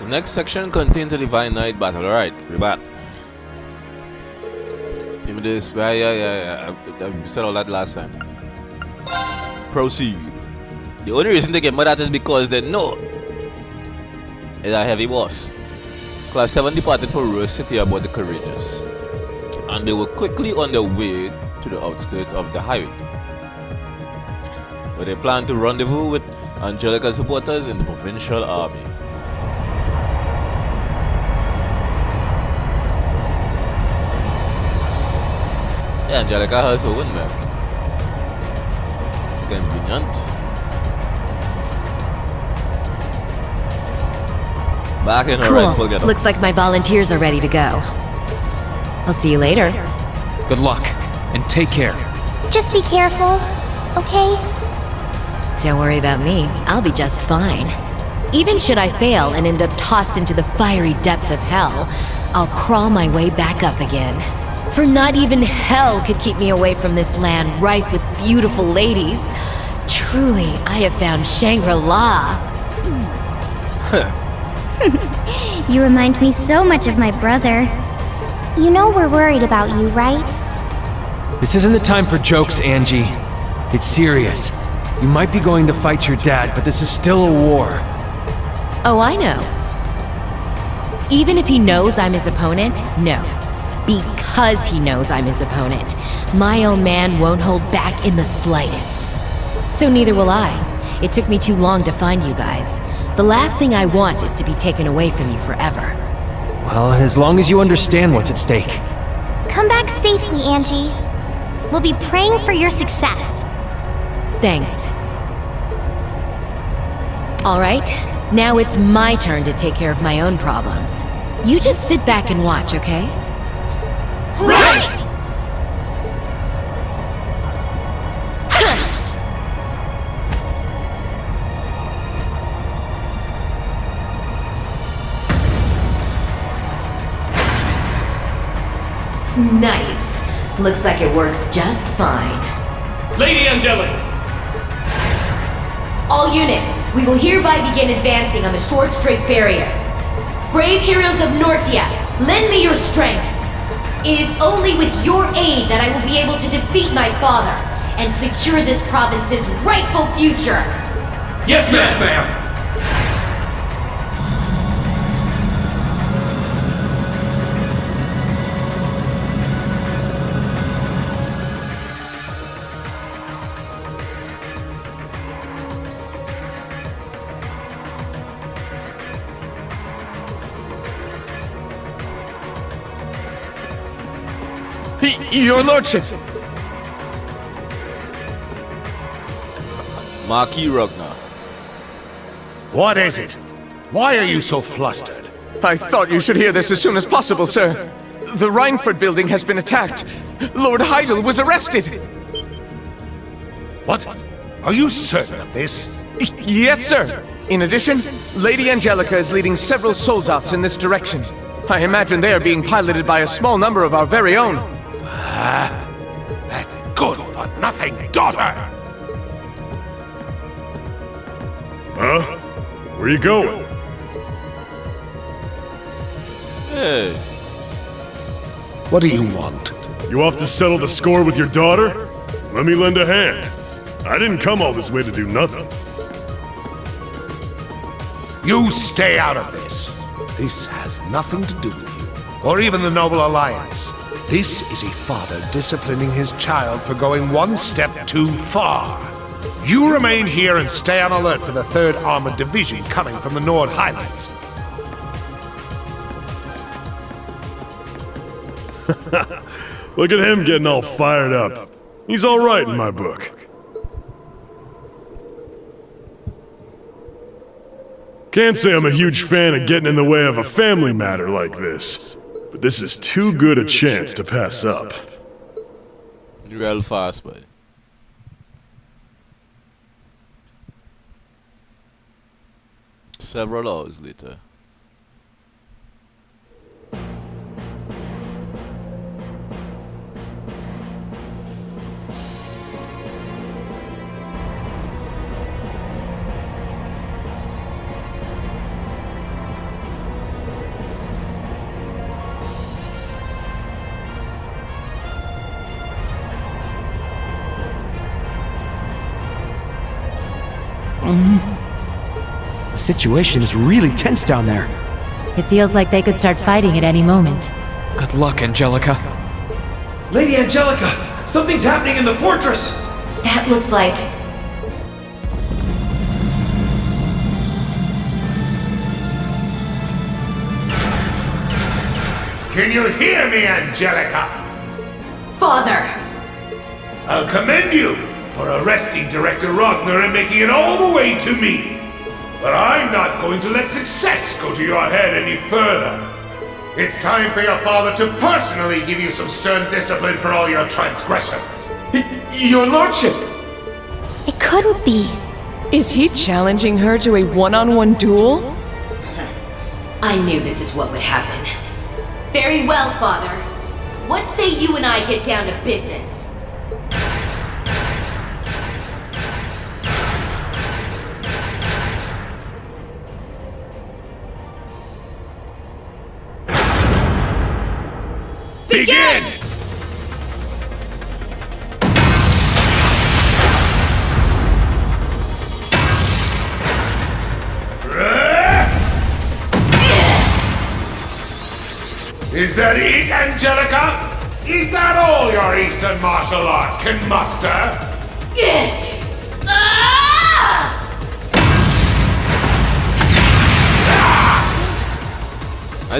Next section contains a Divine Knight battle. Alright, we're back. Give me this. Yeah. I said all that last time. Proceed. The only reason they get mad at is because they know it's a heavy boss. Class 7 departed for Rose City about the courageous, and they were quickly on their way to the outskirts of the highway, where they plan to rendezvous with Angelica's supporters in the provincial army. Yeah, Angelica has her windmill. Convenient. Back in her rightful getup. Looks like my volunteers are ready to go. I'll see you later. Good luck, and take care. Just be careful, okay? Don't worry about me. I'll be just fine. Even should I fail and end up tossed into the fiery depths of hell, I'll crawl my way back up again. For not even hell could keep me away from this land rife with beautiful ladies. Truly, I have found Shangri-La. You remind me so much of my brother. You know we're worried about you, right? This isn't the time for jokes, Angie. It's serious. You might be going to fight your dad, but this is still a war. Oh, I know. Even if he knows I'm his opponent, no. Because he knows I'm his opponent, my own man won't hold back in the slightest. So neither will I. It took me too long to find you guys. The last thing I want is to be taken away from you forever. Well, as long as you understand what's at stake. Come back safely, Angie. We'll be praying for your success. Thanks. All right, now it's my turn to take care of my own problems. You just sit back and watch, okay? Right! Nice. Looks like it works just fine. Lady Angelica! All units, we will hereby begin advancing on the short straight barrier. Brave heroes of Nortia, lend me your strength. It is only with your aid that I will be able to defeat my father and secure this province's rightful future. Yes, ma'am! Yes, ma'am! Your lordship! Marquis Ragnar. What is it? Why are you so flustered? I thought you should hear this as soon as possible, sir. The Rhineford building has been attacked. Lord Heidel was arrested. What? Are you certain of this? Yes, sir. In addition, Lady Angelica is leading several soldats in this direction. I imagine they are being piloted by a small number of our very own. That good-for-nothing daughter! Huh? Where you going? Hey. What do you want? You off to settle the score with your daughter? Let me lend a hand. I didn't come all this way to do nothing. You stay out of this. This has nothing to do with you, or even the Noble Alliance. This is a father disciplining his child for going one step too far. You remain here and stay on alert for the 3rd Armored Division coming from the Nord Highlands. Look at him getting all fired up. He's all right in my book. Can't say I'm a huge fan of getting in the way of a family matter like this, but this is too good a chance to pass up. Real fast, boy. Several hours later. The situation is really tense down there. It feels like they could start fighting at any moment. Good luck, Angelica. Lady Angelica, something's happening in the fortress! That looks like... Can you hear me, Angelica? Father! I'll commend you for arresting Director Rogner and making it all the way to me. But I'm not going to let success go to your head any further. It's time for your father to personally give you some stern discipline for all your transgressions. Your lordship! It couldn't be. Is he challenging her to a one-on-one duel? I knew this is what would happen. Very well, Father. What say you and I get down to business? Begin! Is that it, Angelica? Is that all your Eastern martial arts can muster?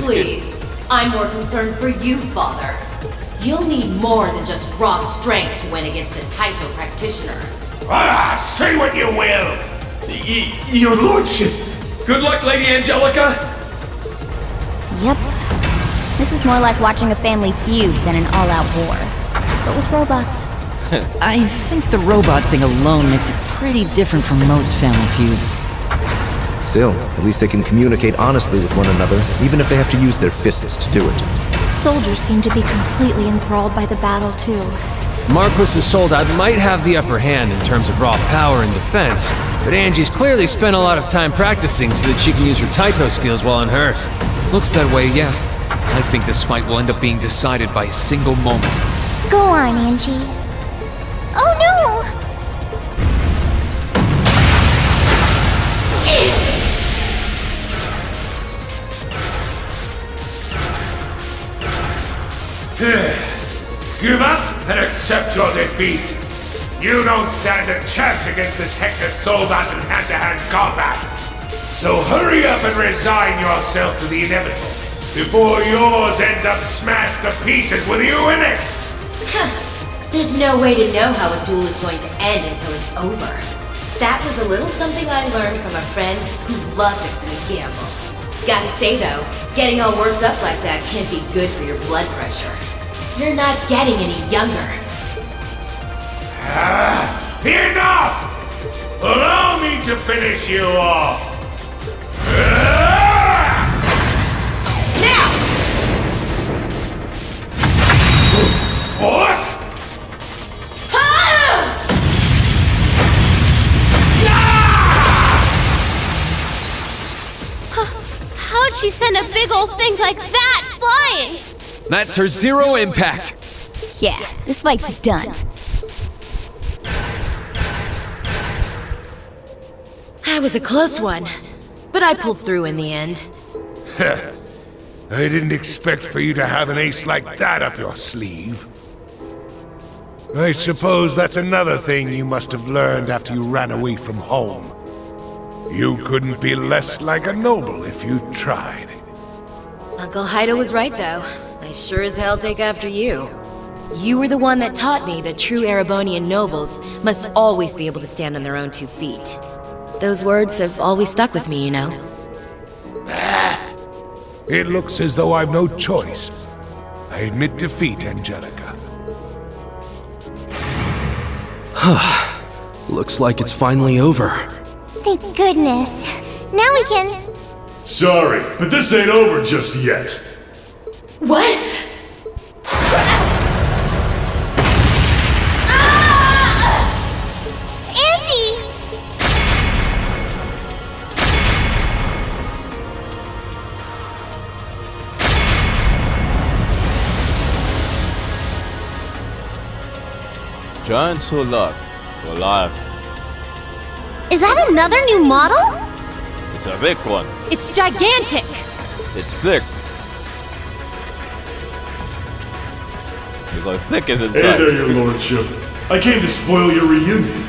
Please, I'm more concerned for you, Father. You'll need more than just raw strength to win against a Taito practitioner. Say what you will! Your lordship! Good luck, Lady Angelica! Yep. This is more like watching a family feud than an all-out war. But with robots. I think the robot thing alone makes it pretty different from most family feuds. Still, at least they can communicate honestly with one another, even if they have to use their fists to do it. Soldiers seem to be completely enthralled by the battle, too. Marquis's soldat might have the upper hand in terms of raw power and defense, but Angie's clearly spent a lot of time practicing so that she can use her Taito skills while in hers. Looks that way, yeah. I think this fight will end up being decided by a single moment. Go on, Angie. Oh no! Give up and accept your defeat. You don't stand a chance against this Hector Soldat in hand-to-hand combat. So hurry up and resign yourself to the inevitable before yours ends up smashed to pieces with you in it. There's no way to know how a duel is going to end until it's over. That was a little something I learned from a friend who loved a good gamble. Gotta say though, getting all worked up like that can't be good for your blood pressure. You're not getting any younger. Enough! Allow me to finish you off. Now! What? How'd she send a big old thing like that flying? That's her zero impact. Yeah, this fight's done. That was a close one, but I pulled through in the end. I didn't expect for you to have an ace like that up your sleeve. I suppose that's another thing you must have learned after you ran away from home. You couldn't be less like a noble if you tried. Uncle Haido was right though. I sure as hell take after you. You were the one that taught me that true Erebonian nobles must always be able to stand on their own 2 feet. Those words have always stuck with me, you know. It looks as though I've no choice. I admit defeat, Angelica. Looks like it's finally over. Thank goodness. Now we can... Sorry, but this ain't over just yet. What? Angie! Giant Solar. Alive. Is that another new model? It's a big one. It's gigantic! It's thick. Because thick is inside. Hey there, your lordship. I came to spoil your reunion.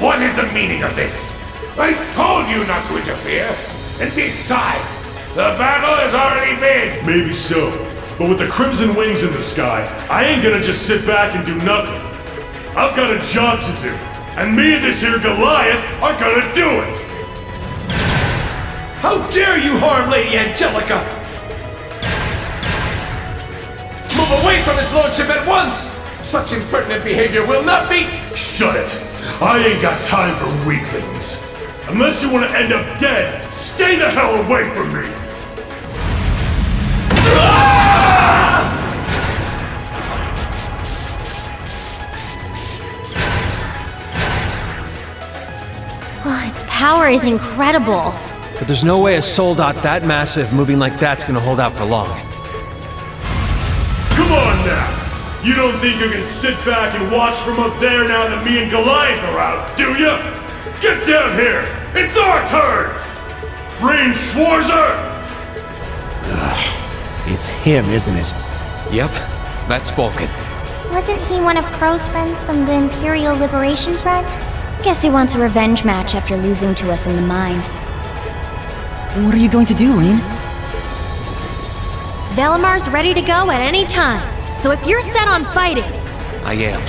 What is the meaning of this? I told you not to interfere. And besides, the battle has already been. Maybe so. But with the crimson wings in the sky, I ain't gonna just sit back and do nothing. I've got a job to do. And me and this here Goliath are gonna do it! How dare you harm Lady Angelica! Move away from his lordship at once! Such impertinent behavior will not be— Shut it! I ain't got time for weaklings. Unless you want to end up dead, stay the hell away from me! Oh, its power is incredible. But there's no way a soldat that massive moving like that's gonna hold out for long. Come on now! You don't think you can sit back and watch from up there now that me and Goliath are out, do you? Get down here! It's our turn! Rain Schwarzer! It's him, isn't it? Yep, that's Vulcan. Wasn't he one of Crow's friends from the Imperial Liberation Front? Guess he wants a revenge match after losing to us in the mine. What are you going to do, Lean? Velamar's ready to go at any time. So if you're set on fighting... I am.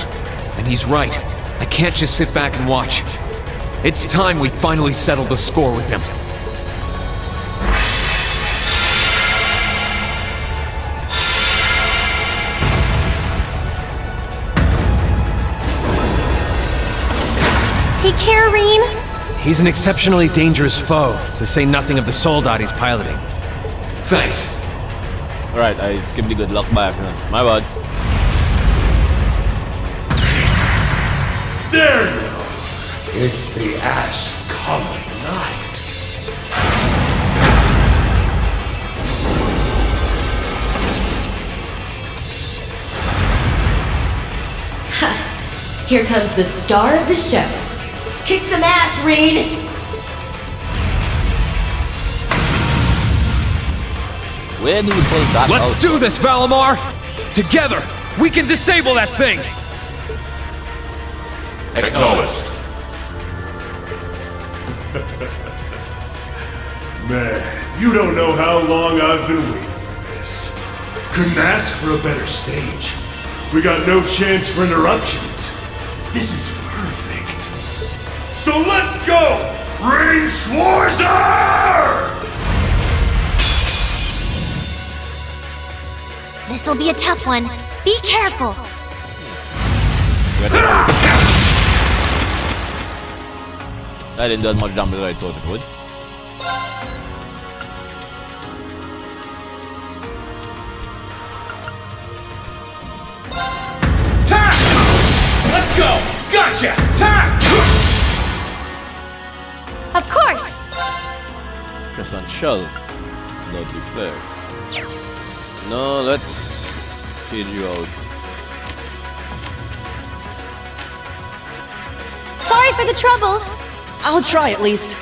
And he's right. I can't just sit back and watch. It's time we finally settle the score with him. Take care, Reen. He's an exceptionally dangerous foe, to say nothing of the soldat he's piloting. Thanks. Alright, I skipped the good luck by accident. My bad. There you go! It's the Ash Common Night. Here comes the star of the show. Kick some ass, Reed! Where do we pull that Let's out? do this, Valamar! Together, we can disable that thing! Acknowledged. Man, you don't know how long I've been waiting for this. Couldn't ask for a better stage. We got no chance for interruptions. This is perfect. So let's go! Rain Schwarzer! This'll be a tough one. Be careful. That didn't do as much damage as I thought it would. Ta! Let's go! Gotcha! Ta! Of course! Press on shell. Not be fair. No, let's change you out. Sorry for the trouble. I'll try at least.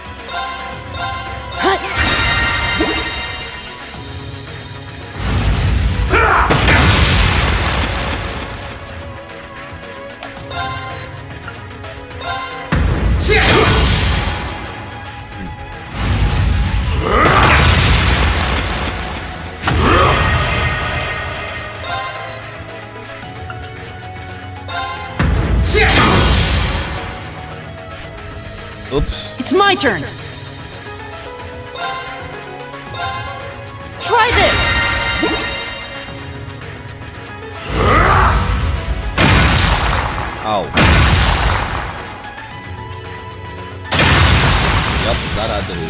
Oops. It's my turn! Try this! Ow. Yep, that had to do.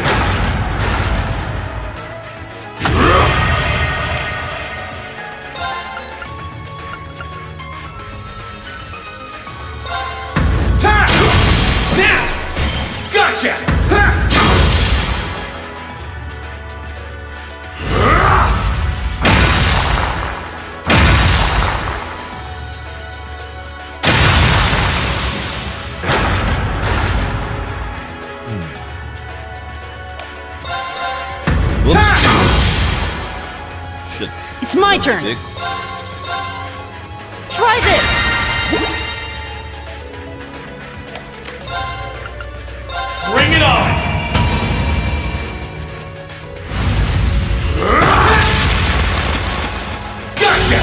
Gotcha! Ha! Shit. It's my turn. Dick. Try this! Bring it on! Gotcha!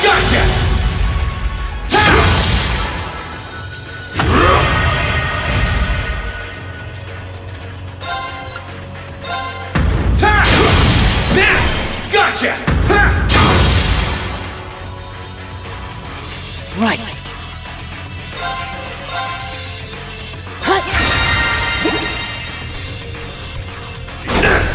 Gotcha! Gotcha! Right. Yes!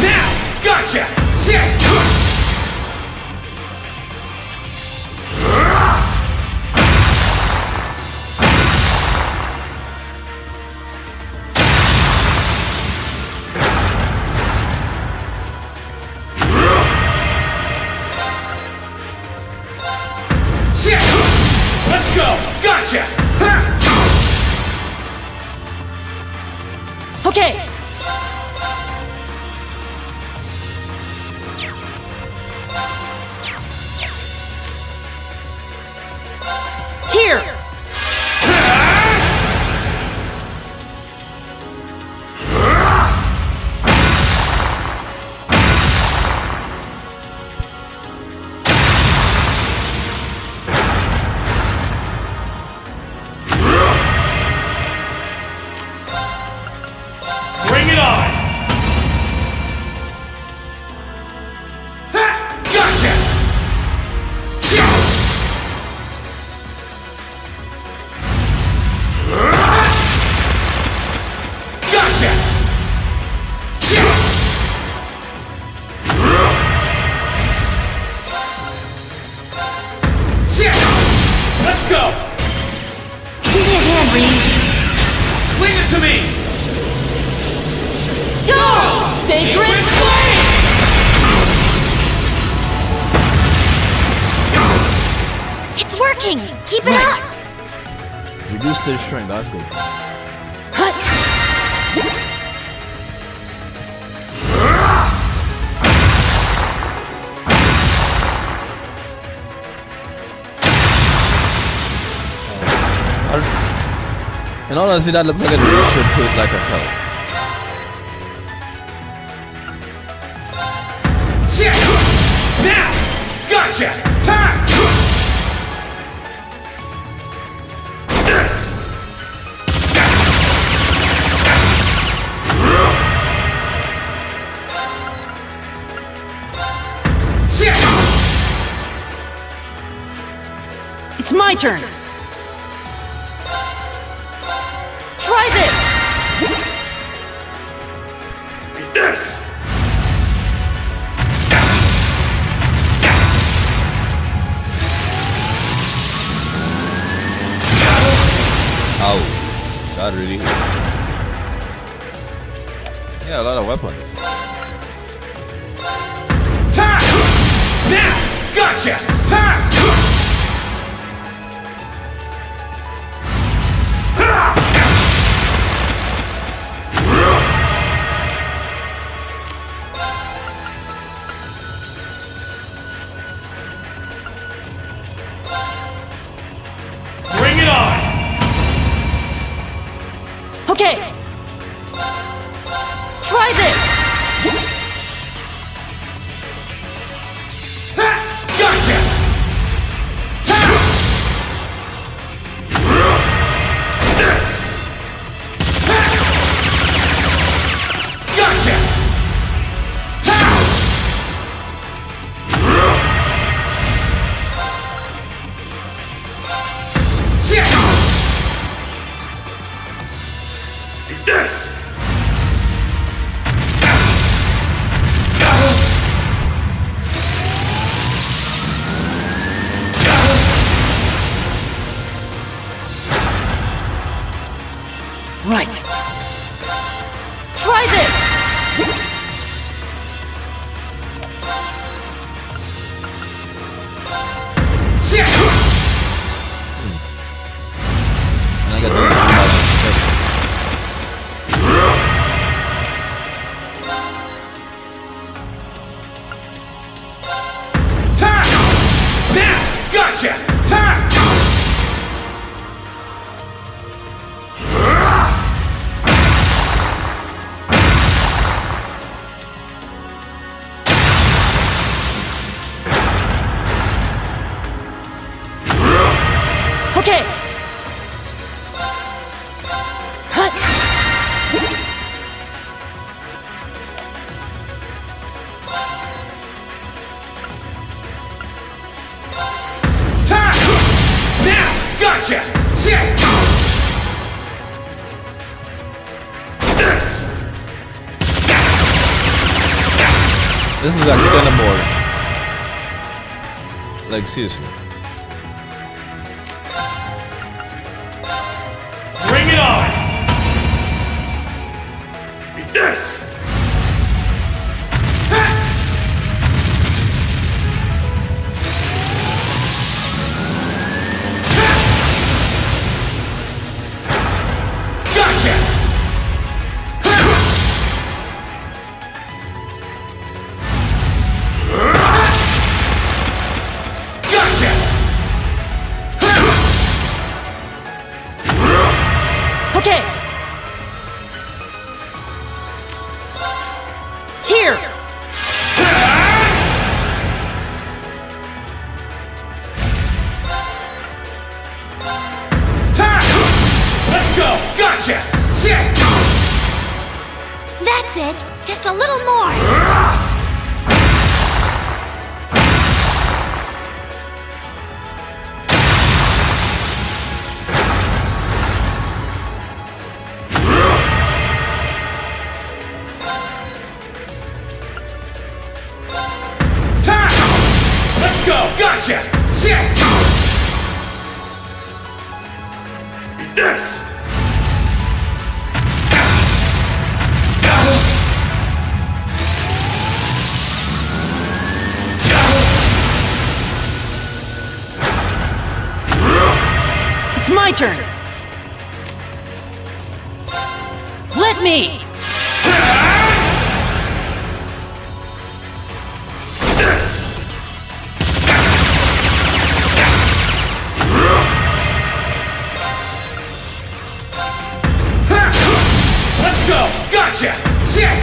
Now! Gotcha! Sit! Let's go! Gotcha! Okay. Here. Bring it on! Gotcha! Gotcha! Let's go! Give me a hand, Reed. Leave it to me! Go! Sacred Flame! It's working! Keep it up! Reduce their strength, that's good. In all honesty, that looks like a should hit like a hell. Now! Gotcha! Time! This! It's my turn. Try this. Eat this! Ow. That really hit. Yeah, a lot of weapons. Time! Now! Gotcha! Time! Bring it on! Okay. Try this. Gotcha! Okay. Now! Gotcha! Sick! This! This is like kind of boring. Like seriously. Bring it on! Eat this! Gotcha! Gotcha! Okay. Here. Time! Let's go! Gotcha! Sick! That's it. Just a little more. Time! Let's go! Gotcha! Sick! Eat this! It's my turn. Let me. This! Let's go! Gotcha! Sick!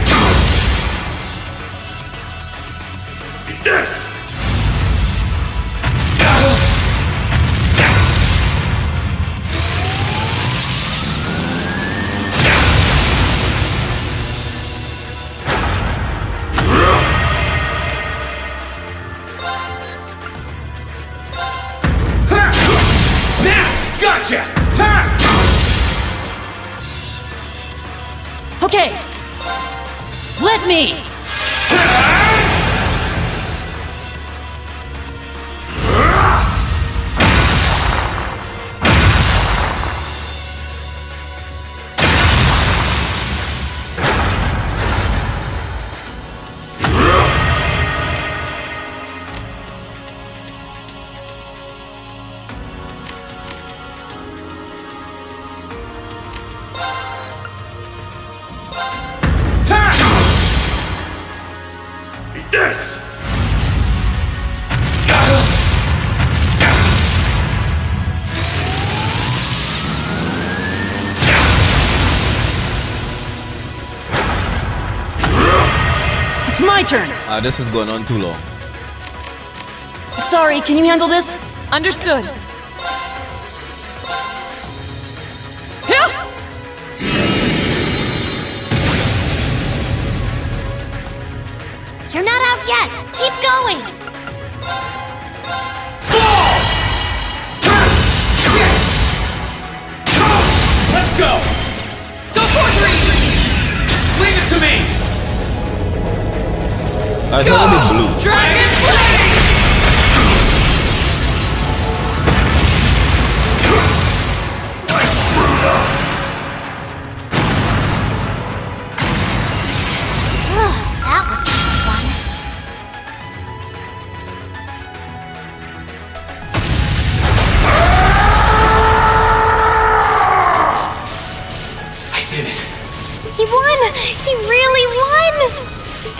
Eat this! Now! Gotcha! Time! Okay. Let me. Time! Eat this! It's my turn. This is going on too long. Sorry, can you handle this? Understood. You're not out yet. Keep going. Fall! Let's go! Go for three! Leave it to me! I thought it'd be blue. Dragon Blade! I screwed up! That was fun. I did it! He won! He really won!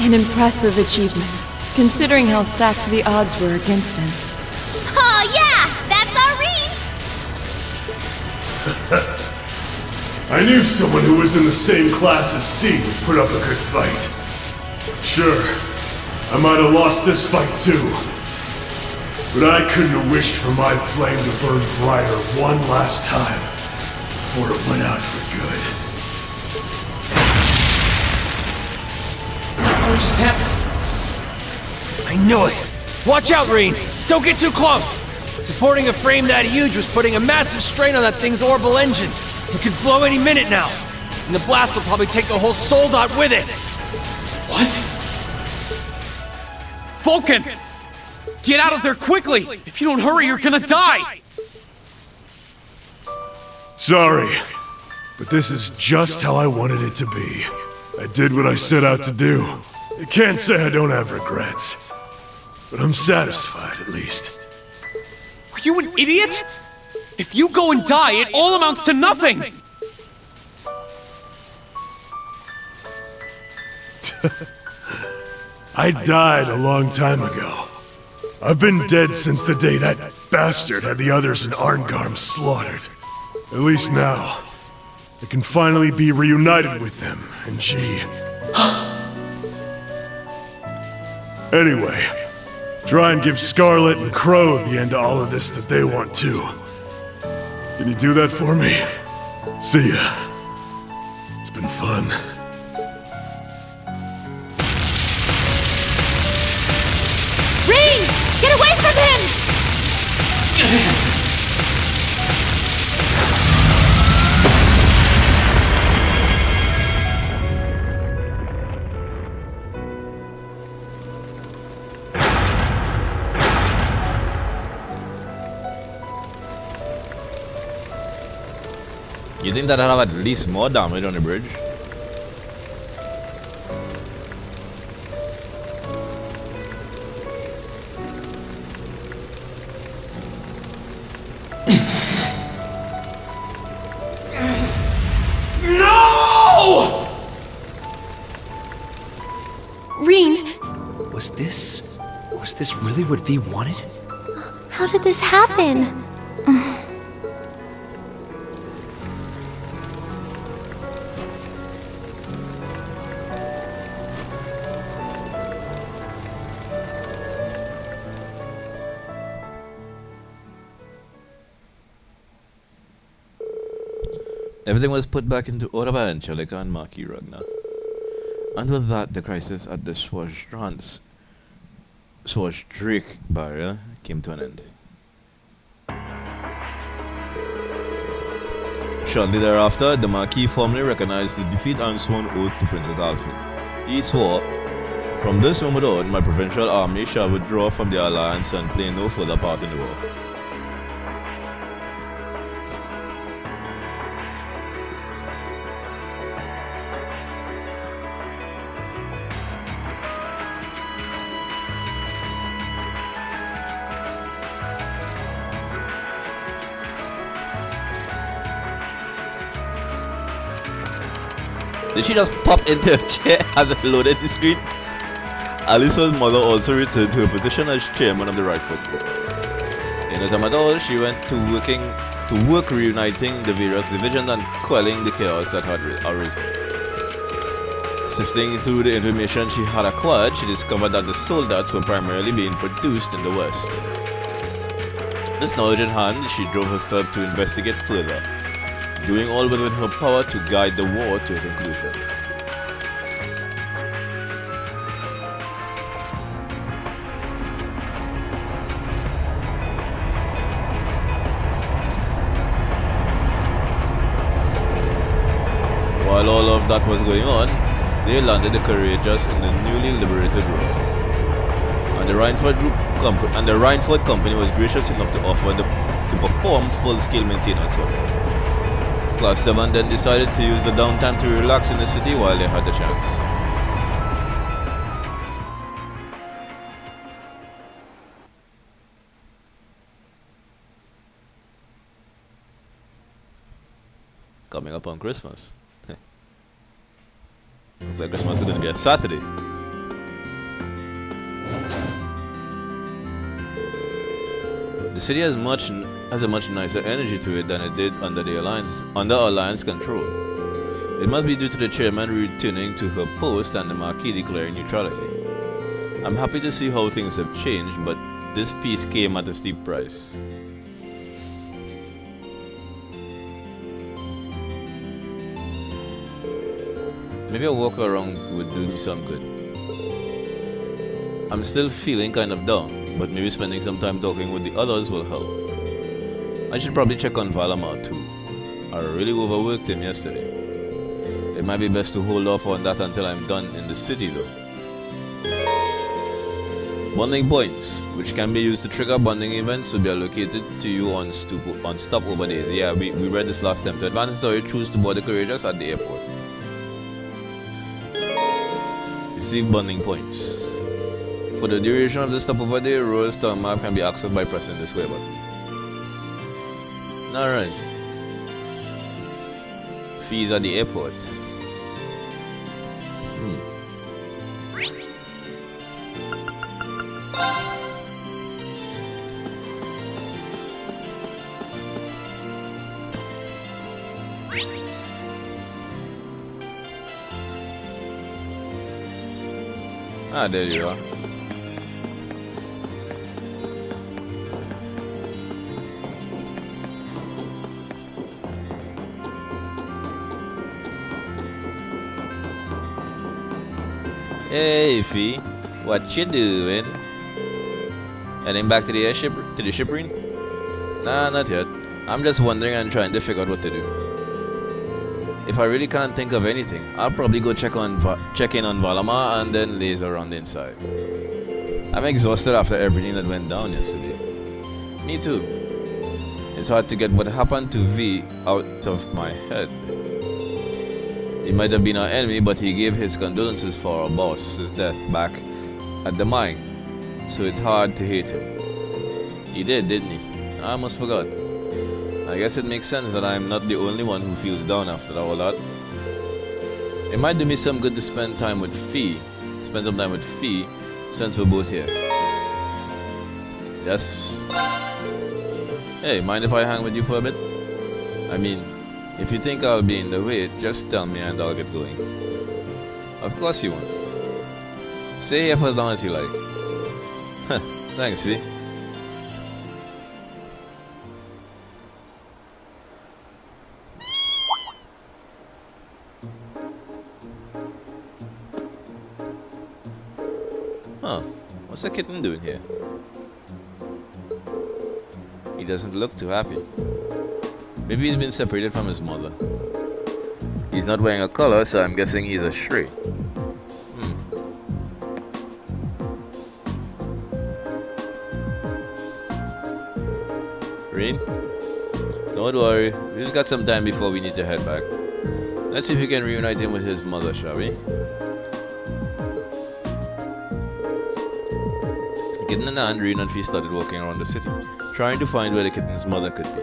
An impressive achievement, considering how stacked the odds were against him. Oh yeah! That's our read! I knew someone who was in the same class as C would put up a good fight. Sure, I might have lost this fight too. But I couldn't have wished for my flame to burn brighter one last time before it went out for good. What just happened? I knew it! Watch out, Reen! Don't get too close! Supporting a frame that huge was putting a massive strain on that thing's orbital engine. It could blow any minute now. And the blast will probably take the whole Soldat with it! What? Vulcan! Get out of there quickly! If you don't hurry, you're gonna die! Sorry, but this is just how I wanted it to be. I did what I set out to do. I can't say I don't have regrets, but I'm satisfied at least. Are you an idiot? If you go and die, it all amounts to nothing! I died a long time ago. I've been dead since the day that bastard had the others in Arngarm slaughtered. At least now, I can finally be reunited with them, and she... Anyway, try and give Scarlet and Crow the end to all of this that they want too. Can you do that for me? See ya. It's been fun. Reen! Get away from him! You think that'll have at least more damage on the bridge? No! Reen! Was this really what V wanted? How did this happen? Everything was put back into order by Angelica and Marquis Ragnar. And with that, the crisis at the Drake barrier came to an end. Shortly thereafter, the Marquis formally recognized the defeat and sworn oath to Princess Alfie. He swore, "From this moment on, my provincial army shall withdraw from the alliance and play no further part in the war." Did she just pop into her chair as it loaded the screen? Alisa's mother also returned to her position as chairman of the Right Foot Group. In a time at all, she went to work reuniting the various divisions and quelling the chaos that had arisen. Sifting through the information she had acquired, she discovered that the Soldats were primarily being produced in the West. This knowledge in hand, she drove herself to investigate further, doing all within her power to guide the war to a conclusion. While all of that was going on, they landed the Courageous in the newly liberated world. And the Rhineford Company was gracious enough to offer to perform full-scale maintenance on it. Class 7 then decided to use the downtime to relax in the city while they had the chance. Coming up on Christmas. Looks like Christmas is gonna be a Saturday. The city has a much nicer energy to it than it did under Alliance control. It must be due to the chairman returning to her post and the Marquis declaring neutrality. I'm happy to see how things have changed, but This piece came at a steep price. Maybe a walk around would do me some good. I'm still feeling kind of down, but maybe spending some time talking with the others will help. I should probably check on Valamar too. I really overworked him yesterday. It might be best to hold off on that until I'm done in the city though. Bonding points, which can be used to trigger bonding events, will be allocated to you on stopover days. Yeah, we read this last time. To advance the story, choose to board the courageous at the airport. Receive bonding points. For the duration of the stopover day, Royal Star map can be accessed by pressing the square button. Alright. Fees at the airport. Ah, there you are. Hey, Fee, what you doing? Heading back to the airship, to the ship ring? Nah, not yet. I'm just wondering and trying to figure out what to do. If I really can't think of anything, I'll probably go check in on Valamar and then laze around inside. I'm exhausted after everything that went down yesterday. Me too. It's hard to get what happened to V out of my head. He might have been our enemy, but he gave his condolences for our boss's death back at the mine, so it's hard to hate him. He did, didn't he? I almost forgot. I guess it makes sense that I'm not the only one who feels down after all that. It might do me some good to spend some time with Fee, since we're both here. Yes. Hey, mind if I hang with you for a bit? I mean, if you think I'll be in the way, just tell me and I'll get going. Of course you won't. Stay here for as long as you like. Thanks, Fee. Huh, what's the kitten doing here? He doesn't look too happy. Maybe he's been separated from his mother. He's not wearing a collar, so I'm guessing he's a stray. Rain? Don't worry, we just got some time before we need to head back. Let's see if we can reunite him with his mother, shall we? Kitten in hand, Rain and Fee started walking around the city, trying to find where the kitten's mother could be.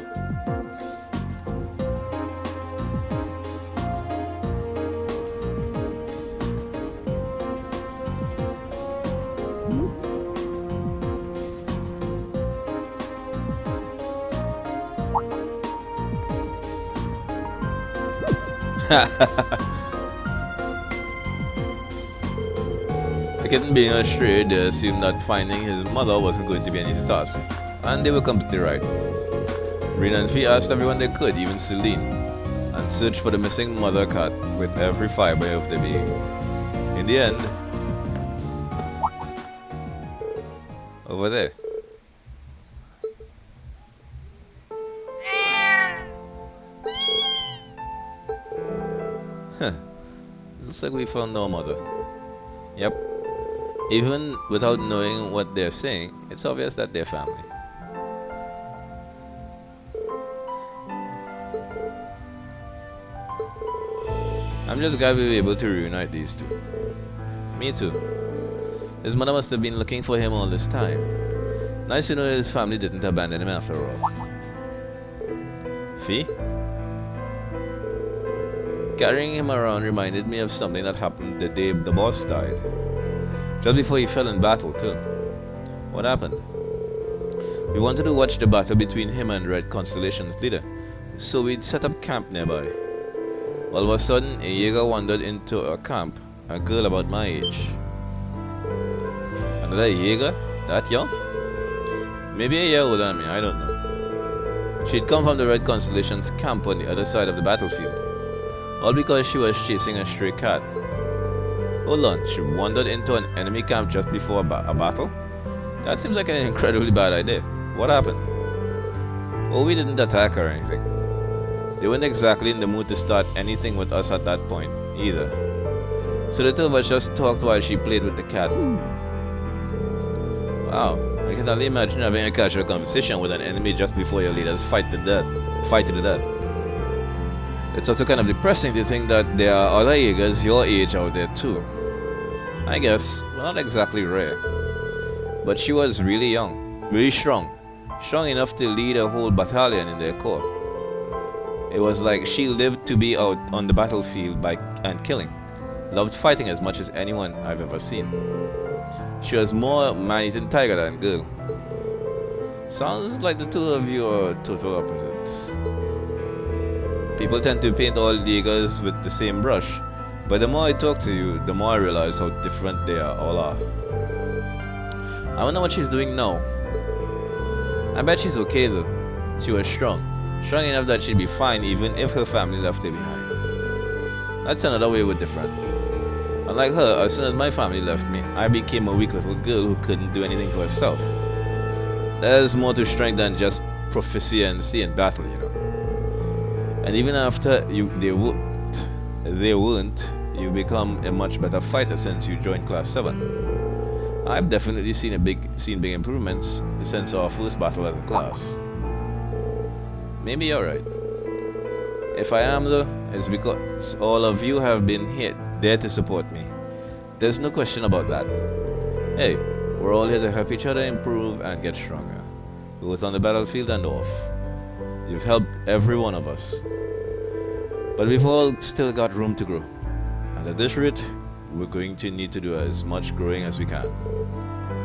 The kitten being a stray, they assumed that finding his mother wasn't going to be an easy task, and they were completely right. Rain and Fee asked everyone they could, even Celine, and searched for the missing mother cat with every fiber of their being. In the end, over there. Looks like we found no mother. Yep. Even without knowing what they're saying, it's obvious that they're family. I'm just glad we were able to reunite these two. Me too. His mother must have been looking for him all this time. Nice to know his family didn't abandon him after all. Fee? Carrying him around reminded me of something that happened the day the boss died. Just before he fell in battle too. What happened? We wanted to watch the battle between him and Red Constellation's leader, so we'd set up camp nearby. All of a sudden, a Jaeger wandered into our camp, a girl about my age. Another Jaeger? That young? Maybe a year older than me, I don't know. She'd come from the Red Constellation's camp on the other side of the battlefield. All because she was chasing a stray cat. Hold on, she wandered into an enemy camp just before a battle? That seems like an incredibly bad idea. What happened? Oh, we didn't attack her or anything. They weren't exactly in the mood to start anything with us at that point, either. So the two of us just talked while she played with the cat. Wow, I can only imagine having a casual conversation with an enemy just before your leaders fight to the death. It's also kind of depressing to think that there are other Jaegers your age out there too. I guess, well, not exactly rare. But she was really young, really strong. Strong enough to lead a whole battalion in their corps. It was like she lived to be out on the battlefield and killing. Loved fighting as much as anyone I've ever seen. She was more man-eating tiger than girl. Sounds like the two of you are total opposites. People tend to paint all Jaegers with the same brush, but the more I talk to you, the more I realize how different they all are. I wonder what she's doing now. I bet she's okay though. She was strong. Strong enough that she'd be fine even if her family left her behind. That's another way we're different. Unlike her, as soon as my family left me, I became a weak little girl who couldn't do anything for herself. There's more to strength than just proficiency in battle, you know. And even after they weren't, you become a much better fighter since you joined Class 7. I've definitely seen big improvements since our first battle as a class. Maybe you're right. If I am though, it's because all of you have been there to support me. There's no question about that. Hey, we're all here to help each other improve and get stronger, both on the battlefield and off. You've helped every one of us. But we've all still got room to grow. And at this rate, we're going to need to do as much growing as we can.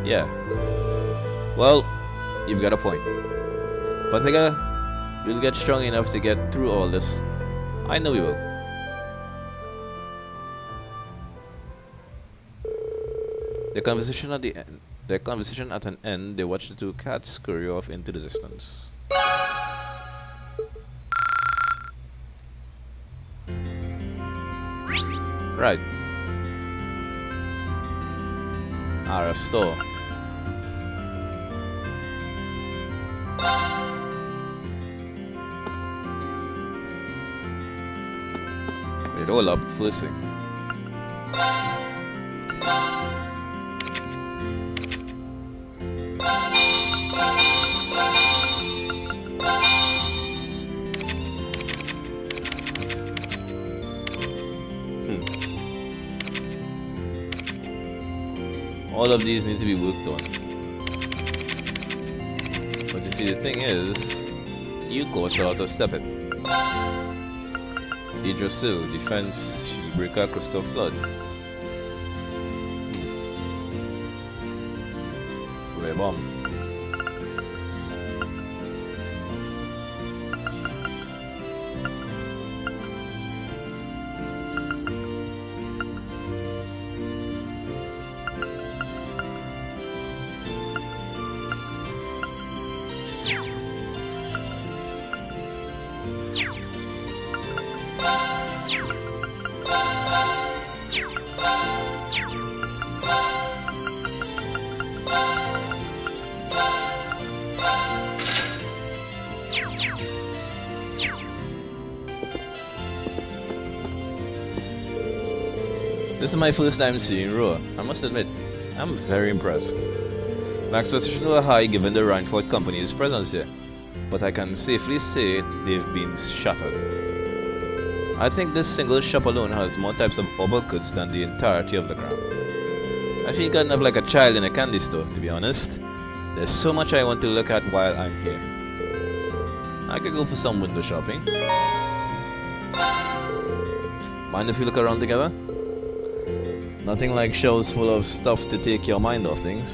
Yeah. Well, you've got a point. But nigga, we'll get strong enough to get through all this. I know we will. The conversation at an end, they watched the two cats scurry off into the distance. Right. Our store. Wait, hold up, first thing. All of these need to be worked on. But you see, the thing is, you course are out of step it. Idrosil, defense, Breaker, Crystal Flood. Ray Bomb. This is my first time seeing Roa. I must admit, I'm very impressed. My expectations were high given the Rhineford Company's presence here, but I can safely say they've been shattered. I think this single shop alone has more types of orbital goods than the entirety of the ground. I feel kind of like a child in a candy store, to be honest. There's so much I want to look at while I'm here. I could go for some window shopping. Mind if we look around together? Nothing like shelves full of stuff to take your mind off things.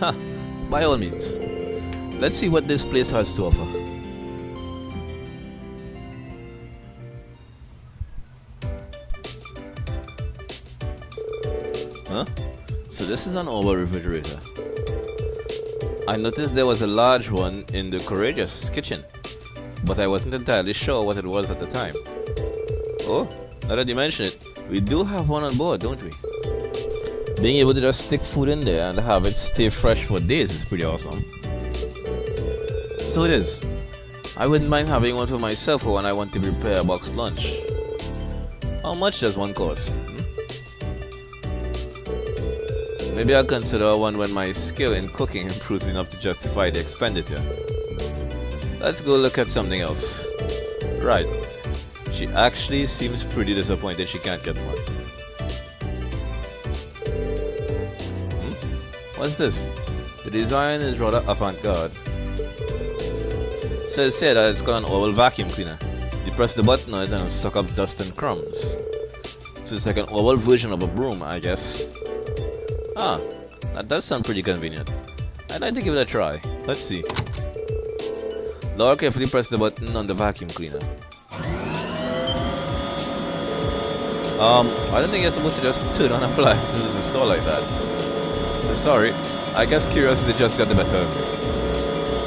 Ha! By all means. Let's see what this place has to offer. Huh? So this is an oval refrigerator. I noticed there was a large one in the Courageous kitchen, but I wasn't entirely sure what it was at the time. Oh, now that you mention it, we do have one on board, don't we? Being able to just stick food in there and have it stay fresh for days is pretty awesome. So it is. I wouldn't mind having one for myself for when I want to prepare a boxed lunch. How much does one cost? Maybe I'll consider one when my skill in cooking improves enough to justify the expenditure. Let's go look at something else. Right. She actually seems pretty disappointed she can't get one. What's this? The design is rather avant-garde. It says here that it's got an oval vacuum cleaner. You press the button on it and it'll suck up dust and crumbs. So it's like an oval version of a broom, I guess. Ah, that does sound pretty convenient. I'd like to give it a try. Let's see. Laura carefully pressed the button on the vacuum cleaner. I don't think you're supposed to just turn on appliances in the store like that. So sorry, I guess curiosity just got the better of me.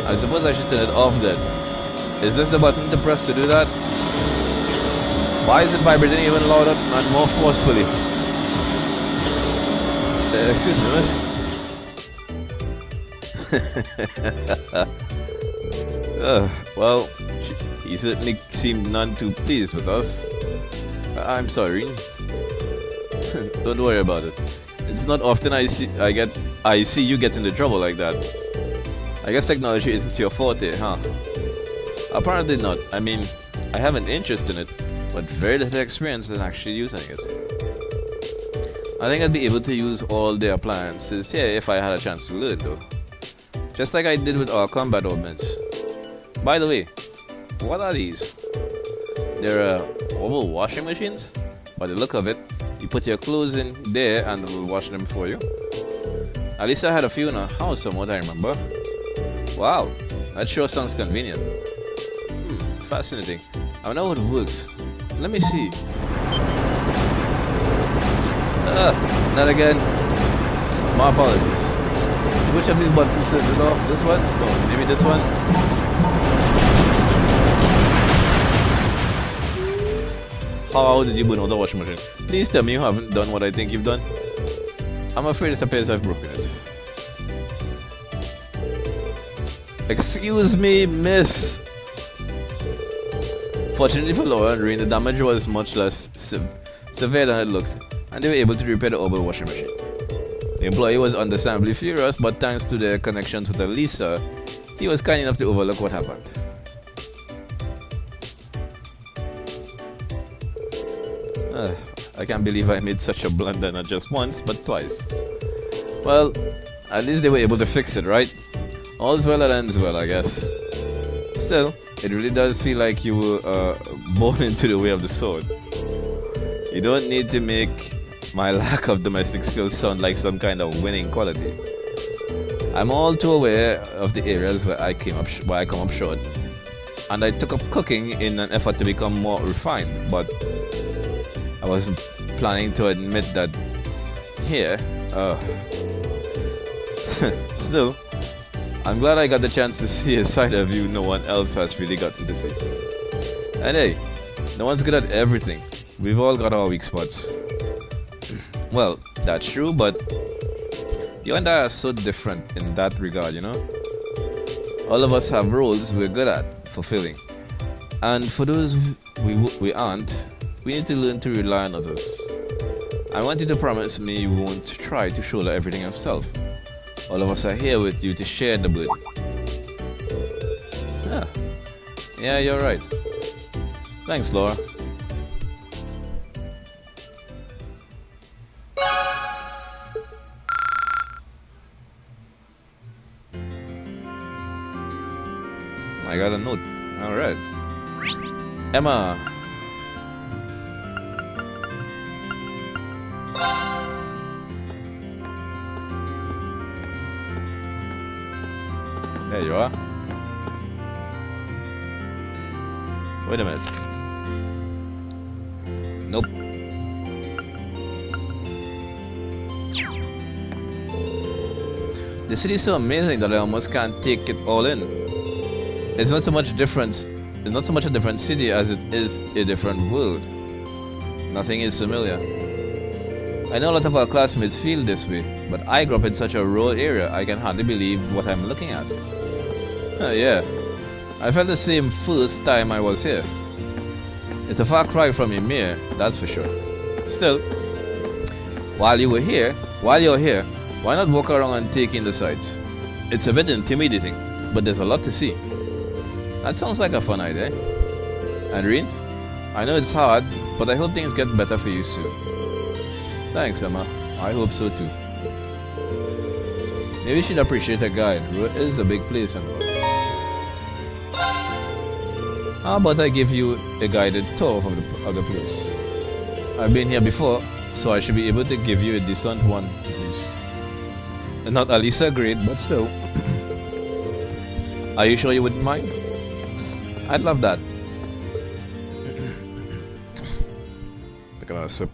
I suppose I should turn it off then. Is this the button to press to do that? Why is it vibrating even louder and more forcefully? Excuse me, miss. Well, he certainly seemed none too pleased with us. I'm sorry. Don't worry about it. It's not often I see you get into trouble like that. I guess technology isn't your forte, huh? Apparently not. I mean, I have an interest in it, but very little experience in actually using it. I think I'd be able to use all the appliances here if I had a chance to learn though. Just like I did with our combat ornaments. By the way, what are these? They're oval washing machines? By the look of it, you put your clothes in there and it'll wash them for you. At least I had a few in our house from what I remember. Wow, that sure sounds convenient. Fascinating. I wonder how it works. Let me see. Not again. My apologies. So which of these buttons is it off? This one? No, maybe this one? How did you burn out the washing machine? Please tell me you haven't done what I think you've done. I'm afraid it appears I've broken it. Excuse me, miss. Fortunately for Laura and Rain, the damage was much less severe than it looked, and they were able to repair the oval washing machine. The employee was understandably furious, but thanks to their connections with Elisa, he was kind enough to overlook what happened. I can't believe I made such a blunder not just once, but twice. Well, at least they were able to fix it, right? All's well that ends well, I guess. Still, it really does feel like you were born into the way of the sword. You don't need to make my lack of domestic skills sound like some kind of winning quality. I'm all too aware of the areas where I come up short, and I took up cooking in an effort to become more refined, but I wasn't planning to admit that here. Still, I'm glad I got the chance to see a side of you no one else has really gotten to see. And hey, no one's good at everything. We've all got our weak spots. Well, that's true, but you and I are so different in that regard, you know? All of us have roles we're good at fulfilling. And for those we aren't, we need to learn to rely on others. I want you to promise me you won't try to shoulder everything yourself. All of us are here with you to share the burden. Yeah, you're right. Thanks, Laura. I got a note. Alright. Emma. There you are. Wait a minute. Nope. The city is so amazing that I almost can't take it all in. It's not so much difference. It's not so much a different city as it is a different world. Nothing is familiar. I know a lot of our classmates feel this way, but I grew up in such a rural area I can hardly believe what I'm looking at. Yeah, I felt the same first time I was here. It's a far cry from Ymir, that's for sure. Still, while you're here, why not walk around and take in the sights? It's a bit intimidating, but there's a lot to see. That sounds like a fun idea. And Reen, I know it's hard, but I hope things get better for you soon. Thanks, Emma. I hope so too. Maybe you should appreciate a guide. Road is a big place and all. How about I give you a guided tour of the place? I've been here before, so I should be able to give you a decent one at least. Not at least a grade, but still. Are you sure you wouldn't mind? I'd love that. Take another sip.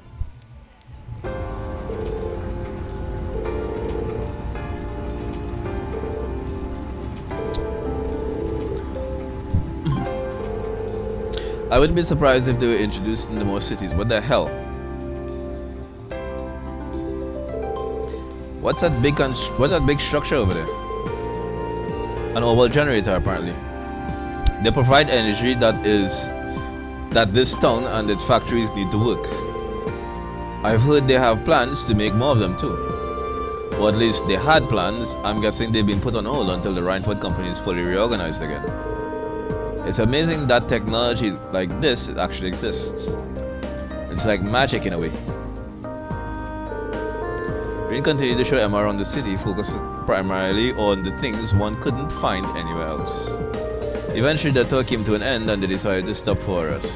I wouldn't be surprised if they were introduced into more cities. What the hell? What's that big structure over there? An oval generator, apparently. They provide energy that this town and its factories need to work. I've heard they have plans to make more of them too. Or at least they had plans. I'm guessing they've been put on hold until the Rhineford company is fully reorganized again. It's amazing that technology like this actually exists. It's like magic in a way. We continue to show Emma around the city, focusing primarily on the things one couldn't find anywhere else. Eventually the tour came to an end and they decided to stop for a rest.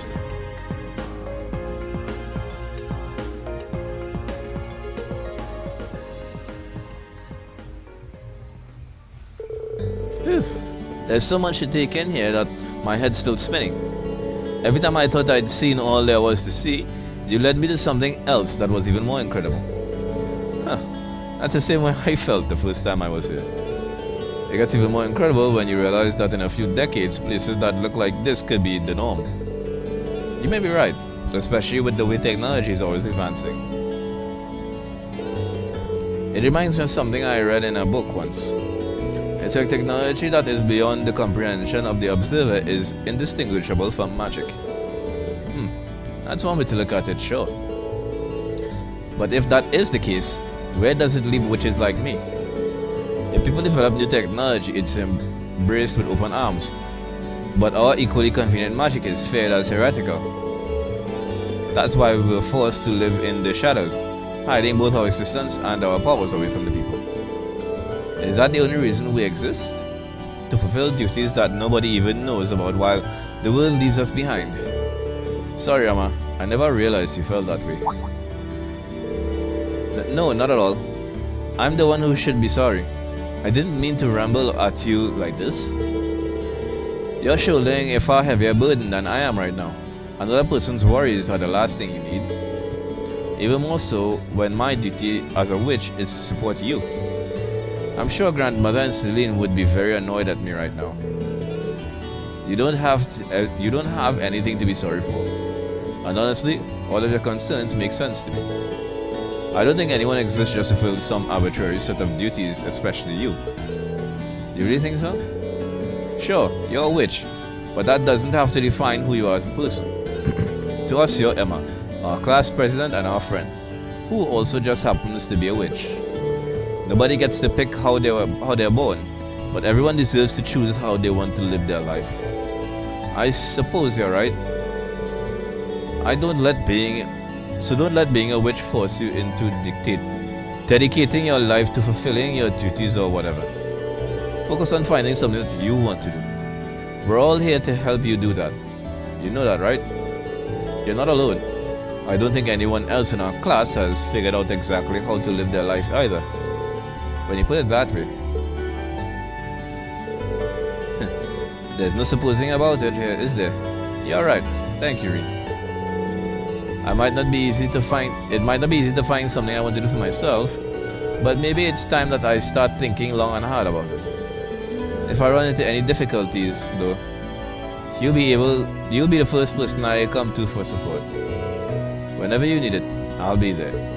Phew. There's so much to take in here that my head's still spinning. Every time I thought I'd seen all there was to see, you led me to something else that was even more incredible. Huh. That's the same way I felt the first time I was here. It gets even more incredible when you realize that in a few decades, places that look like this could be the norm. You may be right, especially with the way technology is always advancing. It reminds me of something I read in a book once. It's like technology that is beyond the comprehension of the observer is indistinguishable from magic. That's one way to look at it, sure. But if that is the case, where does it leave witches like me? If people develop new technology, it's embraced with open arms. But our equally convenient magic is feared as heretical. That's why we were forced to live in the shadows, hiding both our existence and our powers away from the people. Is that the only reason we exist? To fulfill duties that nobody even knows about while the world leaves us behind. Sorry, Amma, I never realized you felt that way. No, not at all. I'm the one who should be sorry. I didn't mean to ramble at you like this. You're shouldering a far heavier burden than I am right now. Another person's worries are the last thing you need. Even more so when my duty as a witch is to support you. I'm sure Grandmother and Celine would be very annoyed at me right now. You don't have anything to be sorry for. And honestly, all of your concerns make sense to me. I don't think anyone exists just to fulfill some arbitrary set of duties, especially you. You really think so? Sure, you're a witch, but that doesn't have to define who you are as a person. To us, you're Emma, our class president and our friend, who also just happens to be a witch. Nobody gets to pick how they're born, but everyone deserves to choose how they want to live their life. I suppose you're right. Don't let being a witch force you into dedicating your life to fulfilling your duties or whatever. Focus on finding something that you want to do. We're all here to help you do that. You know that, right? You're not alone. I don't think anyone else in our class has figured out exactly how to live their life either. When you put it that way. There's no supposing about it here, is there? You're right. Thank you, Reed. It might not be easy to find something I want to do for myself, But maybe it's time that I start thinking long and hard about it. If I run into any difficulties, though, you'll be the first person I come to for support. Whenever you need it, I'll be there.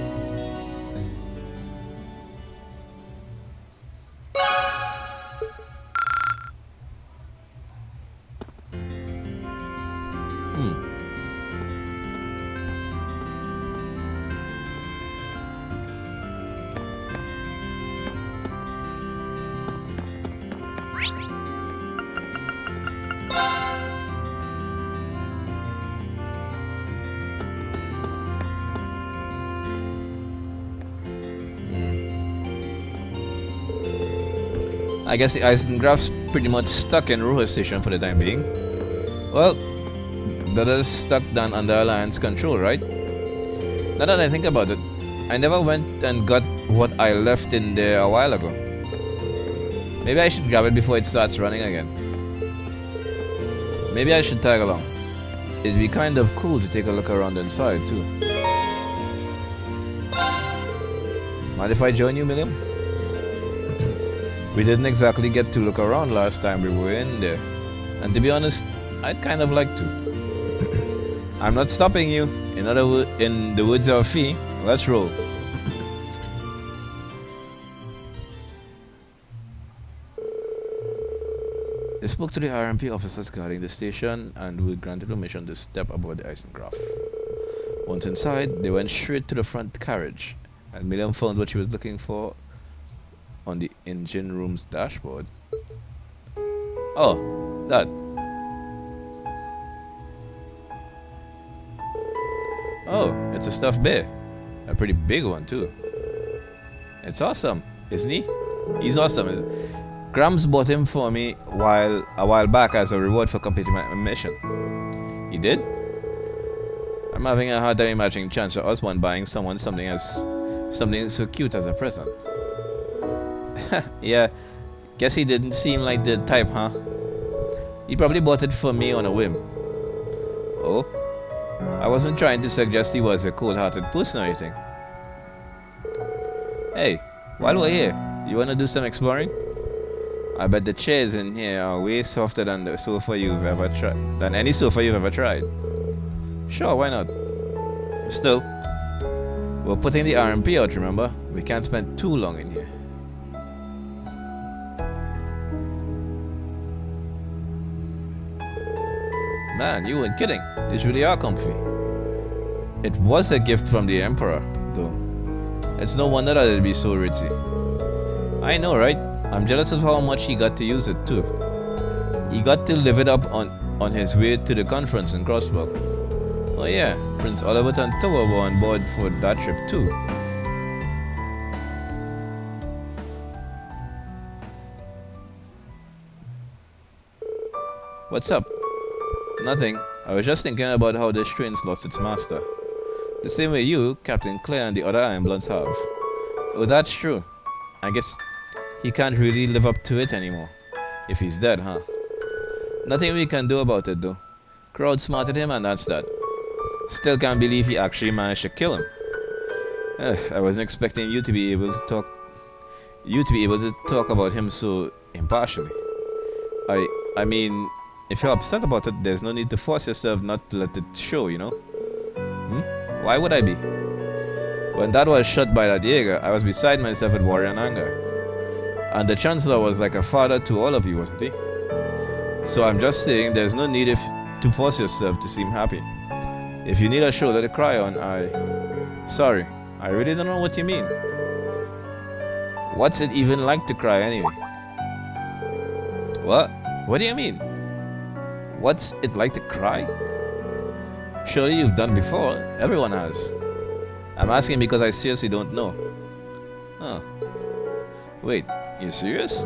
I guess the Eisengraf's pretty much stuck in Roja Station for the time being. Well, better stuck than under Alliance control, right? Now that I think about it, I never went and got what I left in there a while ago. Maybe I should grab it before it starts running again. Maybe I should tag along. It'd be kind of cool to take a look around inside too. Mind if I join you, Milliam? We didn't exactly get to look around last time we were in there, and to be honest, I'd kind of like to. I'm not stopping you. In the woods of Fee, let's roll. They spoke to the RMP officers guarding the station and were granted permission to step aboard the Eisengraf. Once inside, they went straight to the front carriage, and Milliam found what she was looking for on the engine room's dashboard. Oh, that. Oh, it's a stuffed bear. A pretty big one too. It's awesome, isn't he? He's awesome. Grams bought him for me a while back as a reward for completing my mission. He did? I'm having a hard time imagining chance of Osborne buying someone something so cute as a present. Yeah, guess he didn't seem like the type, huh? He probably bought it for me on a whim. Oh, I wasn't trying to suggest he was a cold-hearted person or anything. Hey, while we're here, you wanna do some exploring? I bet the chairs in here are way softer than the sofa you've ever tried, than any sofa you've ever tried. Sure, why not? Still, we're putting the RMP out, remember? We can't spend too long in here. Man, you weren't kidding. These really are comfy. It was a gift from the Emperor, though. It's no wonder that it'd be so ritzy. I know, right? I'm jealous of how much he got to use it, too. He got to live it up on his way to the conference in Crosswell. Oh yeah, Prince Oliver and Tower were on board for that trip, too. What's up? Nothing. I was just thinking about how this train's lost its master. The same way you, Captain Clare, and the other Iron Bloods have. Oh, that's true. I guess he can't really live up to it anymore. If he's dead, huh? Nothing we can do about it, though. Crowd smarted him, and that's that. Still can't believe he actually managed to kill him. I wasn't expecting you to be able to talk. You to be able to talk about him so impartially. I mean, if you're upset about it, there's no need to force yourself not to let it show, you know? Why would I be? When Dad was shot by that Jaeger, I was beside myself with worry and anger. And the Chancellor was like a father to all of you, wasn't he? So I'm just saying there's no need to force yourself to seem happy. If you need a shoulder to cry on, Sorry, I really don't know what you mean. What's it even like to cry anyway? What? What do you mean? What's it like to cry? Surely you've done before. Everyone has. I'm asking because I seriously don't know. Huh. Wait, you serious?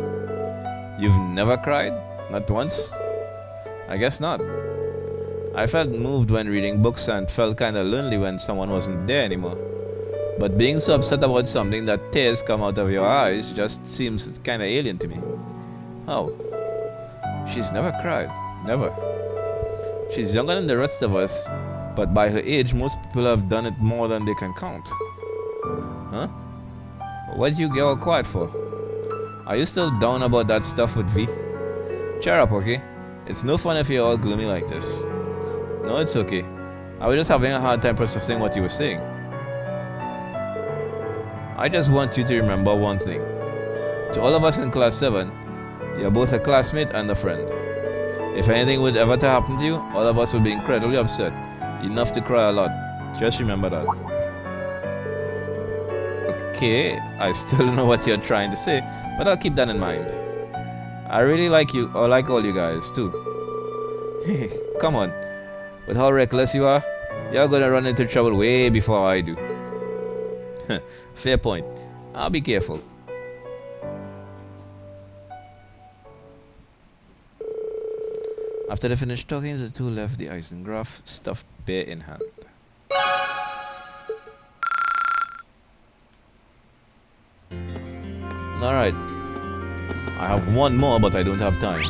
You've never cried? Not once? I guess not. I felt moved when reading books and felt kinda lonely when someone wasn't there anymore. But being so upset about something that tears come out of your eyes just seems kinda alien to me. How? She's never cried. Never. She's younger than the rest of us, but by her age most people have done it more than they can count. Huh? What you get all quiet for? Are you still down about that stuff with V? Cheer up, okay? It's no fun if you're all gloomy like this. No, it's okay. I was just having a hard time processing what you were saying. I just want you to remember one thing. To all of us in Class 7, you're both a classmate and a friend. If anything would ever to happen to you, all of us would be incredibly upset. Enough to cry a lot. Just remember that. Okay, I still don't know what you're trying to say, but I'll keep that in mind. I really like you, or like all you guys, too. Come on. With how reckless you are, you're gonna run into trouble way before I do. Fair point. I'll be careful. After they finished talking, the two left the Eisengraph, stuffed bear in hand. Alright. I have one more, but I don't have time.